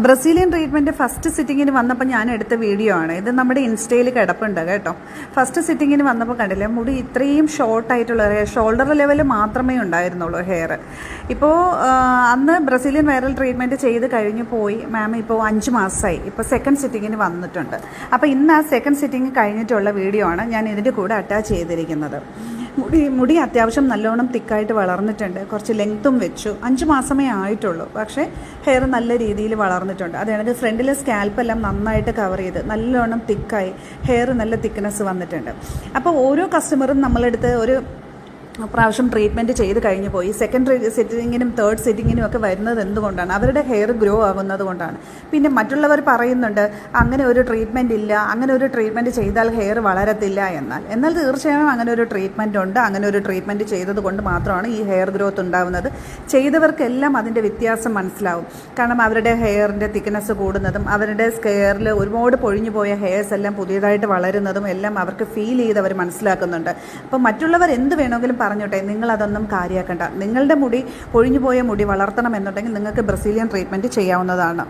Brazilian treatment first സിറ്റിങ്ങിന് വന്നപ്പോൾ ഞാൻ എടുത്ത വീഡിയോ ആണ് ഇത്. നമ്മുടെ ഇൻസ്റ്റയിൽ കിടപ്പുണ്ട് കേട്ടോ. ഫസ്റ്റ് സിറ്റിങ്ങിന് വന്നപ്പോൾ കണ്ടില്ലേ, മുടി ഇത്രയും ഷോർട്ടായിട്ടുള്ള ഷോൾഡർ ലെവൽ മാത്രമേ ഉണ്ടായിരുന്നുള്ളൂ ഹെയർ. ഇപ്പോൾ അന്ന് ബ്രസീലിയൻ വൈറൽ ട്രീറ്റ്മെൻറ്റ് ചെയ്ത് കഴിഞ്ഞ് പോയി മാം. ഇപ്പോൾ 5 മാസമായി. ഇപ്പോൾ സെക്കൻഡ് സിറ്റിങ്ങിന് വന്നിട്ടുണ്ട്. അപ്പോൾ ഇന്ന് ആ സെക്കൻഡ് സിറ്റിങ് കഴിഞ്ഞിട്ടുള്ള വീഡിയോ ആണ് ഞാൻ ഇതിൻ്റെ കൂടെ അറ്റാച്ച് ചെയ്തിരിക്കുന്നത്. മുടി അത്യാവശ്യം നല്ലോണം തിക്കായിട്ട് വളർന്നിട്ടുണ്ട്. കുറച്ച് ലെങ്ത്തും വെച്ചു. 5 മാസമേ ആയിട്ടുള്ളൂ, പക്ഷേ ഹെയർ നല്ല രീതിയിൽ വളർന്നിട്ടുണ്ട്. അതായത് ഫ്രണ്ടിലെ സ്കാൽപ്പെല്ലാം നന്നായിട്ട് കവർ ചെയ്ത് നല്ലോണം തിക്കായി ഹെയർ നല്ല തിക്നെസ് വന്നിട്ടുണ്ട്. അപ്പോൾ ഓരോ കസ്റ്റമറും നമ്മളെടുത്ത് ഒരു പ്രാവശ്യം ട്രീറ്റ്മെൻറ്റ് ചെയ്ത് കഴിഞ്ഞ് പോയി സെക്കൻഡ് സിറ്റിങ്ങിനും തേർഡ് സിറ്റിങ്ങിനും ഒക്കെ വരുന്നത് എന്തുകൊണ്ടാണ്? അവരുടെ ഹെയർ ഗ്രോ ആകുന്നത് കൊണ്ടാണ്. പിന്നെ മറ്റുള്ളവർ പറയുന്നുണ്ട് അങ്ങനെ ഒരു ട്രീറ്റ്മെൻറ്റ് ഇല്ല, അങ്ങനെ ഒരു ട്രീറ്റ്മെൻറ്റ് ചെയ്താൽ ഹെയർ വളരത്തില്ല എന്നാൽ തീർച്ചയായും അങ്ങനെ ഒരു ട്രീറ്റ്മെൻറ്റ് ഉണ്ട്. അങ്ങനെ ഒരു ട്രീറ്റ്മെൻറ്റ് ചെയ്തത് കൊണ്ട് മാത്രമാണ് ഈ ഹെയർ ഗ്രോത്ത് ഉണ്ടാകുന്നത്. ചെയ്തവർക്കെല്ലാം അതിൻ്റെ വ്യത്യാസം മനസ്സിലാവും. കാരണം അവരുടെ ഹെയറിൻ്റെ തിക്നെസ് കൂടുന്നതും അവരുടെ ഹെയറിൽ ഒരുപാട് പൊഴിഞ്ഞു പോയ ഹെയർസ് എല്ലാം പുതിയതായിട്ട് വളരുന്നതും എല്ലാം അവർക്ക് ഫീൽ ചെയ്ത് അവർ മനസ്സിലാക്കുന്നുണ്ട്. അപ്പോൾ മറ്റുള്ളവർ എന്ത് വേണമെങ്കിലും പറഞ്ഞോട്ടെ, നിങ്ങളതൊന്നും കാര്യമാക്കണ്ട. നിങ്ങളുടെ മുടി പൊഴിഞ്ഞു പോയ മുടി വളർത്തണം എന്നുണ്ടെങ്കിൽ നിങ്ങൾക്ക് ബ്രസീലിയൻ ട്രീറ്റ്മെൻറ്റ് ചെയ്യാവുന്നതാണ്.